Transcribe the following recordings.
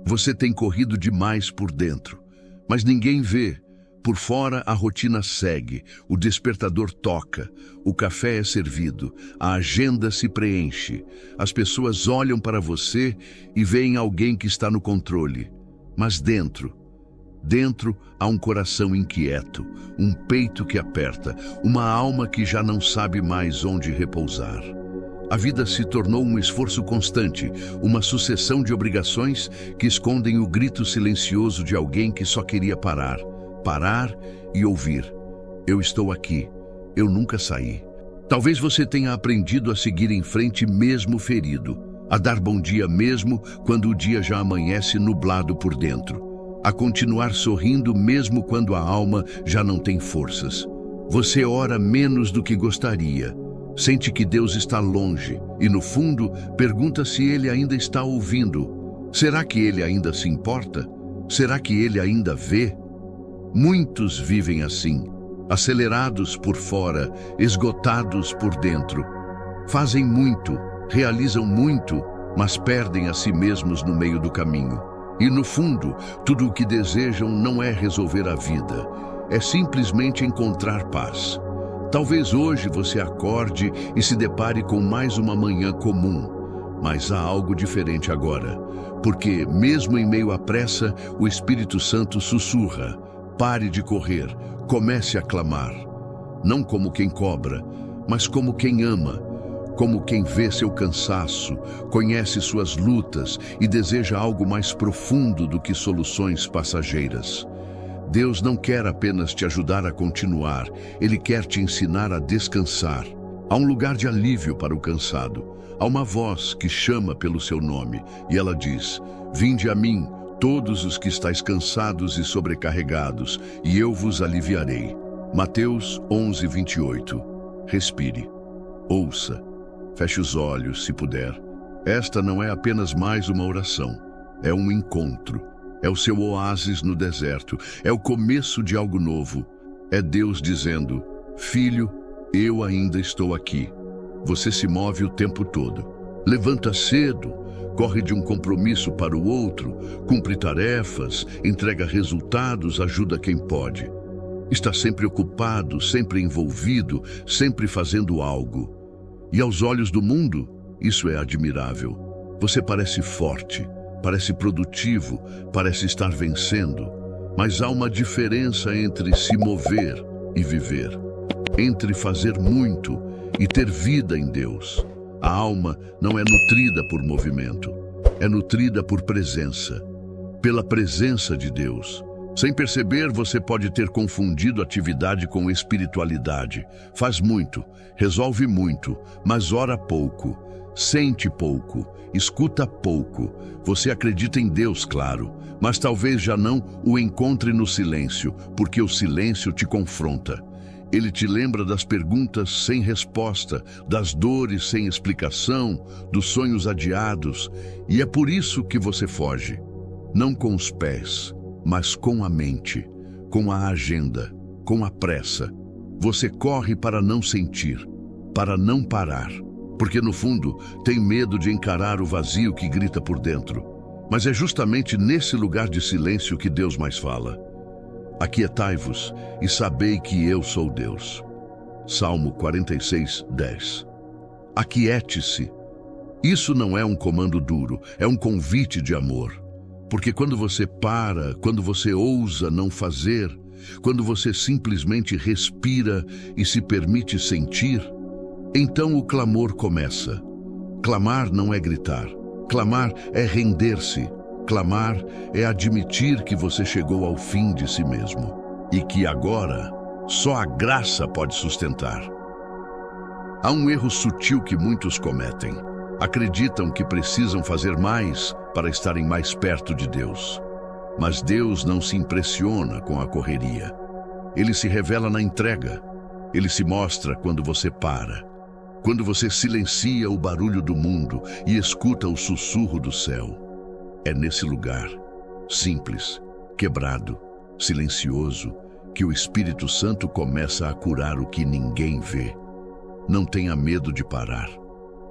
Você tem corrido demais por dentro, mas ninguém vê. Por fora, a rotina segue, o despertador toca, o café é servido, a agenda se preenche. As pessoas olham para você e veem alguém que está no controle. Mas dentro há um coração inquieto, um peito que aperta, uma alma que já não sabe mais onde repousar. A vida se tornou um esforço constante, uma sucessão de obrigações que escondem o grito silencioso de alguém que só queria parar e ouvir. Eu estou aqui, eu nunca saí. Talvez você tenha aprendido a seguir em frente mesmo ferido, a dar bom dia mesmo quando o dia já amanhece nublado por dentro, a continuar sorrindo mesmo quando a alma já não tem forças. Você ora menos do que gostaria, sente que Deus está longe e, no fundo, pergunta se Ele ainda está ouvindo. Será que Ele ainda se importa? Será que Ele ainda vê? Muitos vivem assim, acelerados por fora, esgotados por dentro. Fazem muito, realizam muito, mas perdem a si mesmos no meio do caminho. E no fundo, tudo o que desejam não é resolver a vida, é simplesmente encontrar paz. Talvez hoje você acorde e se depare com mais uma manhã comum, mas há algo diferente agora, porque mesmo em meio à pressa, o Espírito Santo sussurra: pare de correr, comece a clamar. Não como quem cobra, mas como quem ama, como quem vê seu cansaço, conhece suas lutas e deseja algo mais profundo do que soluções passageiras. Deus não quer apenas te ajudar a continuar, Ele quer te ensinar a descansar. Há um lugar de alívio para o cansado. Há uma voz que chama pelo seu nome e ela diz: vinde a mim, todos os que estáis cansados e sobrecarregados, e eu vos aliviarei. Mateus 11:28. Respire. Ouça. Feche os olhos, se puder. Esta não é apenas mais uma oração. É um encontro. É o seu oásis no deserto. É o começo de algo novo. É Deus dizendo: filho, eu ainda estou aqui. Você se move o tempo todo. Levanta cedo, corre de um compromisso para o outro, cumpre tarefas, entrega resultados, ajuda quem pode. Está sempre ocupado, sempre envolvido, sempre fazendo algo. E aos olhos do mundo, isso é admirável. Você parece forte, parece produtivo, parece estar vencendo. Mas há uma diferença entre se mover e viver, entre fazer muito e ter vida em Deus. A alma não é nutrida por movimento, é nutrida por presença, pela presença de Deus. Sem perceber, você pode ter confundido atividade com espiritualidade. Faz muito, resolve muito, mas ora pouco, sente pouco, escuta pouco. Você acredita em Deus, claro, mas talvez já não o encontre no silêncio, porque o silêncio te confronta. Ele te lembra das perguntas sem resposta, das dores sem explicação, dos sonhos adiados, e é por isso que você foge. Não com os pés, mas com a mente, com a agenda, com a pressa. Você corre para não sentir, para não parar, porque no fundo tem medo de encarar o vazio que grita por dentro. Mas é justamente nesse lugar de silêncio que Deus mais fala. Aquietai-vos e sabei que eu sou Deus. Salmo 46:10. Aquiete-se. Isso não é um comando duro, é um convite de amor. Porque quando você para, quando você ousa não fazer, quando você simplesmente respira e se permite sentir, então o clamor começa. Clamar não é gritar. Clamar é render-se. Clamar é admitir que você chegou ao fim de si mesmo e que agora só a graça pode sustentar. Há um erro sutil que muitos cometem. Acreditam que precisam fazer mais para estarem mais perto de Deus. Mas Deus não se impressiona com a correria. Ele se revela na entrega. Ele se mostra quando você para, quando você silencia o barulho do mundo e escuta o sussurro do céu. É nesse lugar, simples, quebrado, silencioso, que o Espírito Santo começa a curar o que ninguém vê. Não tenha medo de parar,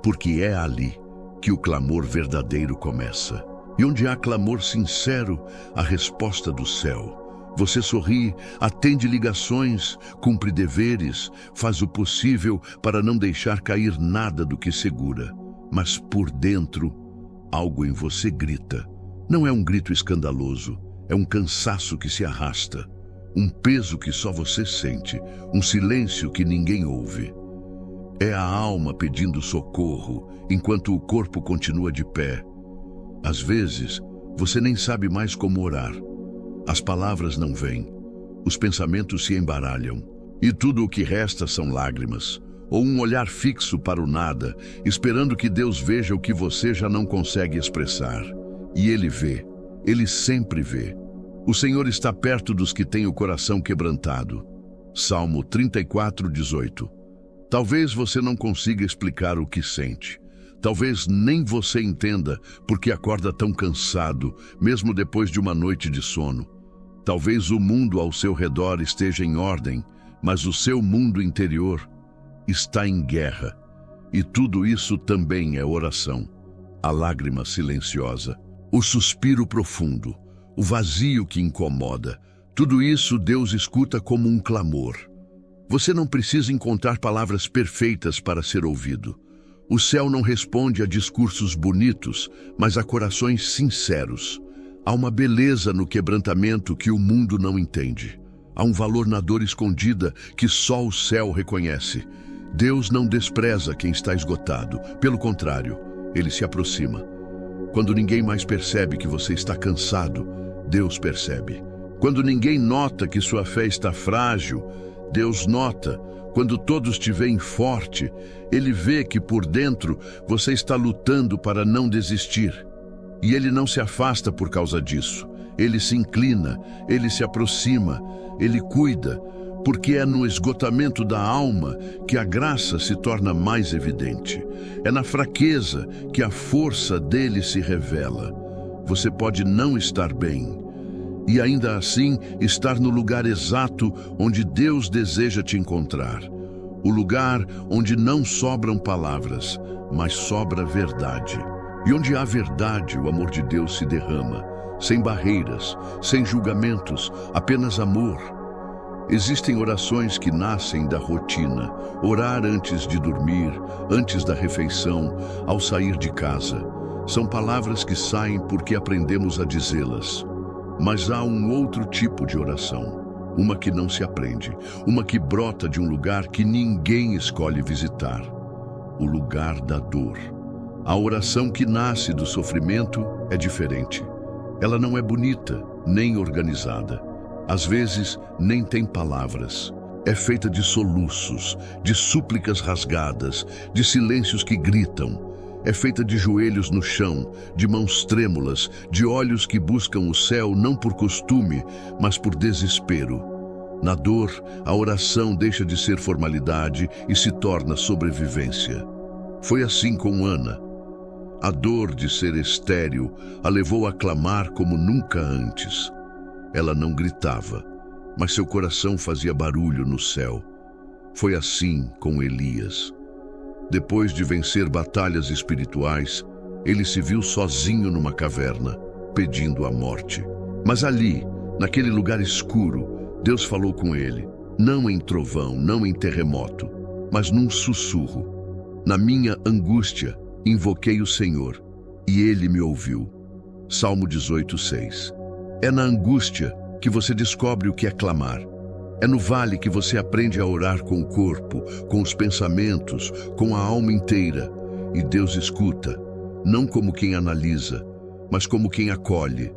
porque é ali que o clamor verdadeiro começa. E onde há clamor sincero, a resposta do céu. Você sorri, atende ligações, cumpre deveres, faz o possível para não deixar cair nada do que segura. Mas por dentro, algo em você grita. Não é um grito escandaloso, é um cansaço que se arrasta. Um peso que só você sente, um silêncio que ninguém ouve. É a alma pedindo socorro, enquanto o corpo continua de pé. Às vezes, você nem sabe mais como orar. As palavras não vêm, os pensamentos se embaralham, e tudo o que resta são lágrimas, ou um olhar fixo para o nada, esperando que Deus veja o que você já não consegue expressar. E Ele vê, Ele sempre vê. O Senhor está perto dos que têm o coração quebrantado. Salmo 34:18. Talvez você não consiga explicar o que sente. Talvez nem você entenda porque acorda tão cansado, mesmo depois de uma noite de sono. Talvez o mundo ao seu redor esteja em ordem, mas o seu mundo interior está em guerra. E tudo isso também é oração. A lágrima silenciosa, o suspiro profundo, o vazio que incomoda. Tudo isso Deus escuta como um clamor. Você não precisa encontrar palavras perfeitas para ser ouvido. O céu não responde a discursos bonitos, mas a corações sinceros. Há uma beleza no quebrantamento que o mundo não entende. Há um valor na dor escondida que só o céu reconhece. Deus não despreza quem está esgotado. Pelo contrário, Ele se aproxima. Quando ninguém mais percebe que você está cansado, Deus percebe. Quando ninguém nota que sua fé está frágil, Deus nota. Quando todos te veem forte, Ele vê que por dentro você está lutando para não desistir. E Ele não se afasta por causa disso. Ele se inclina, Ele se aproxima, Ele cuida, porque é no esgotamento da alma que a graça se torna mais evidente. É na fraqueza que a força dele se revela. Você pode não estar bem, e ainda assim estar no lugar exato onde Deus deseja te encontrar. O lugar onde não sobram palavras, mas sobra verdade. E onde há verdade, o amor de Deus se derrama, sem barreiras, sem julgamentos, apenas amor. Existem orações que nascem da rotina, orar antes de dormir, antes da refeição, ao sair de casa. São palavras que saem porque aprendemos a dizê-las. Mas há um outro tipo de oração, uma que não se aprende, uma que brota de um lugar que ninguém escolhe visitar, o lugar da dor. A oração que nasce do sofrimento é diferente. Ela não é bonita, nem organizada. Às vezes, nem tem palavras. É feita de soluços, de súplicas rasgadas, de silêncios que gritam. É feita de joelhos no chão, de mãos trêmulas, de olhos que buscam o céu não por costume, mas por desespero. Na dor, a oração deixa de ser formalidade e se torna sobrevivência. Foi assim com Ana. A dor de ser estéril a levou a clamar como nunca antes. Ela não gritava, mas seu coração fazia barulho no céu. Foi assim com Elias. Depois de vencer batalhas espirituais, ele se viu sozinho numa caverna, pedindo a morte. Mas ali, naquele lugar escuro, Deus falou com ele, não em trovão, não em terremoto, mas num sussurro. Na minha angústia, invoquei o Senhor, e Ele me ouviu. Salmo 18:6. É na angústia que você descobre o que é clamar. É no vale que você aprende a orar com o corpo, com os pensamentos, com a alma inteira. E Deus escuta, não como quem analisa, mas como quem acolhe.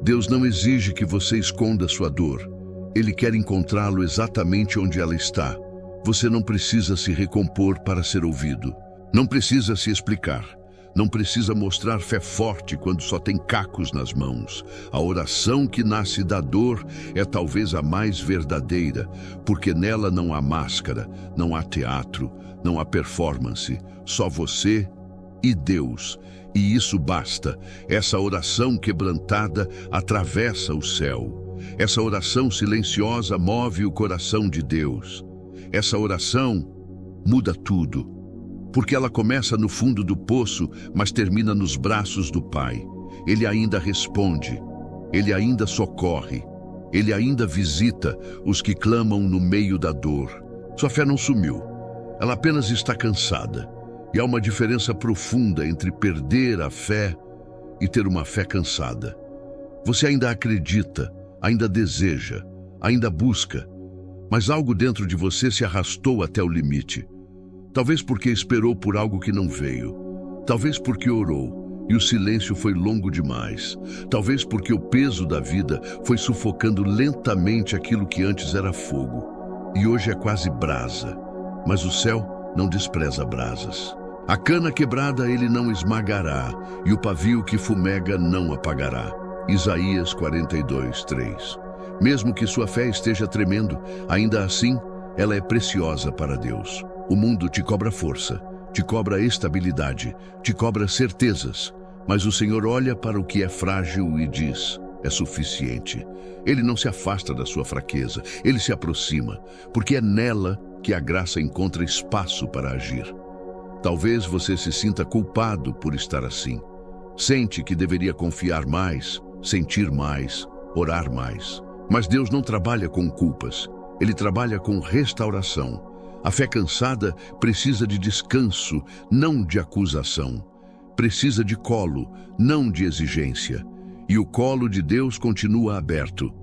Deus não exige que você esconda sua dor. Ele quer encontrá-lo exatamente onde ela está. Você não precisa se recompor para ser ouvido. Não precisa se explicar. Não precisa mostrar fé forte quando só tem cacos nas mãos. A oração que nasce da dor é talvez a mais verdadeira, porque nela não há máscara, não há teatro, não há performance, só você e Deus. E isso basta. Essa oração quebrantada atravessa o céu. Essa oração silenciosa move o coração de Deus. Essa oração muda tudo. Porque ela começa no fundo do poço, mas termina nos braços do Pai. Ele ainda responde, Ele ainda socorre, Ele ainda visita os que clamam no meio da dor. Sua fé não sumiu, ela apenas está cansada. E há uma diferença profunda entre perder a fé e ter uma fé cansada. Você ainda acredita, ainda deseja, ainda busca, mas algo dentro de você se arrastou até o limite. Talvez porque esperou por algo que não veio. Talvez porque orou e o silêncio foi longo demais. Talvez porque o peso da vida foi sufocando lentamente aquilo que antes era fogo. E hoje é quase brasa, mas o céu não despreza brasas. A cana quebrada ele não esmagará, e o pavio que fumega não apagará. Isaías 42:3. Mesmo que sua fé esteja tremendo, ainda assim, ela é preciosa para Deus. O mundo te cobra força, te cobra estabilidade, te cobra certezas, mas o Senhor olha para o que é frágil e diz, é suficiente. Ele não se afasta da sua fraqueza, ele se aproxima, porque é nela que a graça encontra espaço para agir. Talvez você se sinta culpado por estar assim. Sente que deveria confiar mais, sentir mais, orar mais. Mas Deus não trabalha com culpas, Ele trabalha com restauração. A fé cansada precisa de descanso, não de acusação. Precisa de colo, não de exigência. E o colo de Deus continua aberto.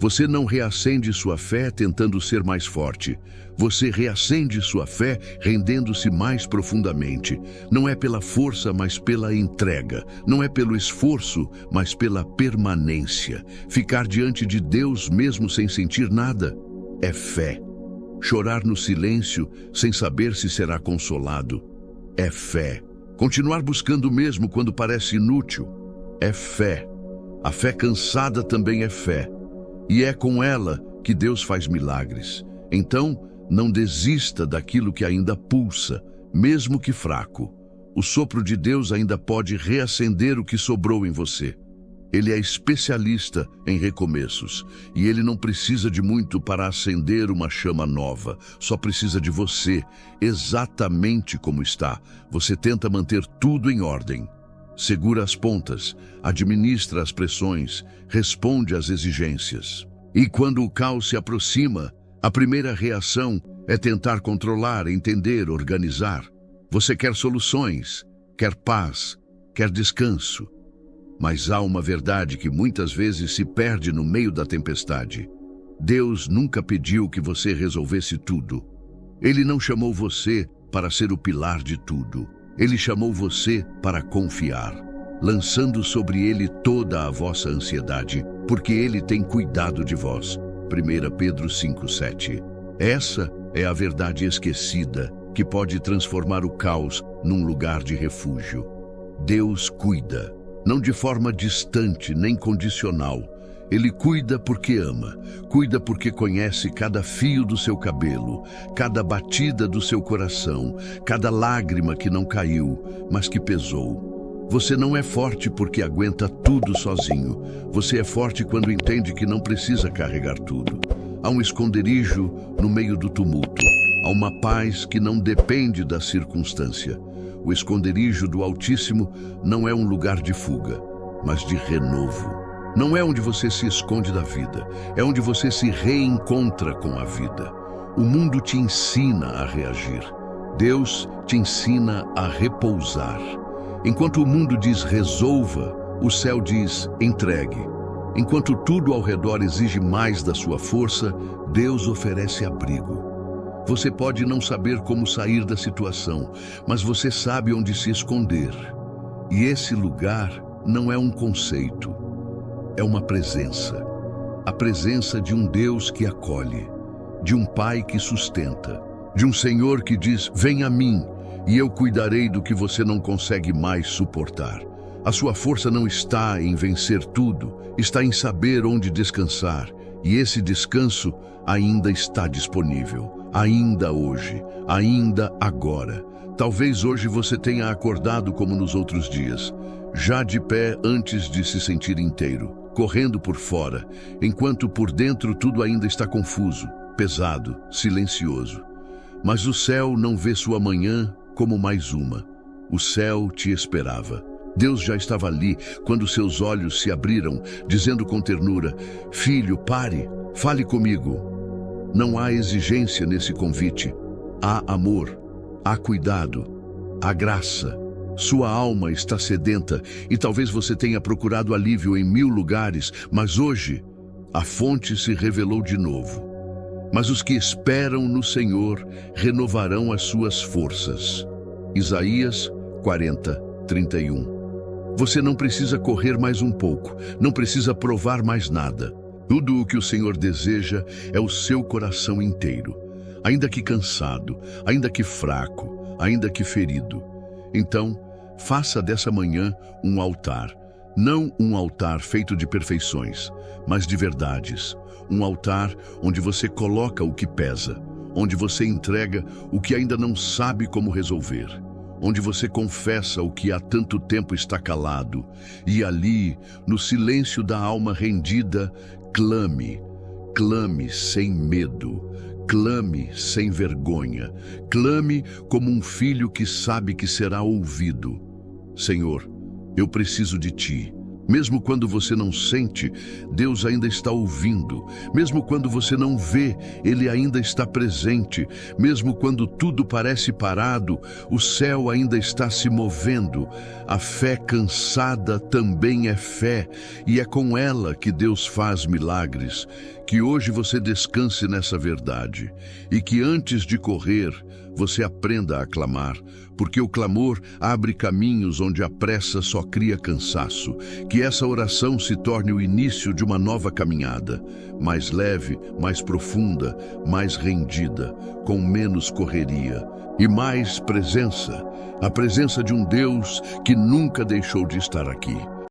Você não reacende sua fé tentando ser mais forte. Você reacende sua fé rendendo-se mais profundamente. Não é pela força, mas pela entrega. Não é pelo esforço, mas pela permanência. Ficar diante de Deus mesmo sem sentir nada é fé. Chorar no silêncio sem saber se será consolado é fé. Continuar buscando mesmo quando parece inútil é fé. A fé cansada também é fé. E é com ela que Deus faz milagres. Então, não desista daquilo que ainda pulsa, mesmo que fraco. O sopro de Deus ainda pode reacender o que sobrou em você. Ele é especialista em recomeços, e ele não precisa de muito para acender uma chama nova. Só precisa de você, exatamente como está. Você tenta manter tudo em ordem. Segura as pontas, administra as pressões, responde às exigências. E quando o caos se aproxima, a primeira reação é tentar controlar, entender, organizar. Você quer soluções, quer paz, quer descanso. Mas há uma verdade que muitas vezes se perde no meio da tempestade. Deus nunca pediu que você resolvesse tudo. Ele não chamou você para ser o pilar de tudo. Ele chamou você para confiar, lançando sobre ele toda a vossa ansiedade, porque ele tem cuidado de vós. 1 Pedro 5:7. Essa é a verdade esquecida que pode transformar o caos num lugar de refúgio. Deus cuida, não de forma distante nem condicional. Ele cuida porque ama, cuida porque conhece cada fio do seu cabelo, cada batida do seu coração, cada lágrima que não caiu, mas que pesou. Você não é forte porque aguenta tudo sozinho. Você é forte quando entende que não precisa carregar tudo. Há um esconderijo no meio do tumulto. Há uma paz que não depende da circunstância. O esconderijo do Altíssimo não é um lugar de fuga, mas de renovo. Não é onde você se esconde da vida, é onde você se reencontra com a vida. O mundo te ensina a reagir. Deus te ensina a repousar. Enquanto o mundo diz resolva, o céu diz entregue. Enquanto tudo ao redor exige mais da sua força, Deus oferece abrigo. Você pode não saber como sair da situação, mas você sabe onde se esconder. E esse lugar não é um conceito. É uma presença, a presença de um Deus que acolhe, de um Pai que sustenta, de um Senhor que diz, vem a mim, e eu cuidarei do que você não consegue mais suportar. A sua força não está em vencer tudo, está em saber onde descansar, e esse descanso ainda está disponível, ainda hoje, ainda agora. Talvez hoje você tenha acordado como nos outros dias, já de pé antes de se sentir inteiro, correndo por fora, enquanto por dentro tudo ainda está confuso, pesado, silencioso. Mas o céu não vê sua manhã como mais uma. O céu te esperava. Deus já estava ali quando seus olhos se abriram, dizendo com ternura: Filho, pare, fale comigo. Não há exigência nesse convite. Há amor, há cuidado, há graça. Sua alma está sedenta e talvez você tenha procurado alívio em 1000 lugares, mas hoje a fonte se revelou de novo. Mas os que esperam no Senhor renovarão as suas forças. Isaías 40:31. Você não precisa correr mais um pouco, não precisa provar mais nada. Tudo o que o Senhor deseja é o seu coração inteiro, ainda que cansado, ainda que fraco, ainda que ferido. Então, faça dessa manhã um altar, não um altar feito de perfeições, mas de verdades. Um altar onde você coloca o que pesa, onde você entrega o que ainda não sabe como resolver, onde você confessa o que há tanto tempo está calado, e ali, no silêncio da alma rendida, clame, clame sem medo, clame sem vergonha, clame como um filho que sabe que será ouvido. Senhor, eu preciso de Ti. Mesmo quando você não sente, Deus ainda está ouvindo. Mesmo quando você não vê, Ele ainda está presente. Mesmo quando tudo parece parado, o céu ainda está se movendo. A fé cansada também é fé, e é com ela que Deus faz milagres. Que hoje você descanse nessa verdade, e que antes de correr, você aprenda a clamar, porque o clamor abre caminhos onde a pressa só cria cansaço. Que essa oração se torne o início de uma nova caminhada, mais leve, mais profunda, mais rendida, com menos correria e mais presença, a presença de um Deus que nunca deixou de estar aqui.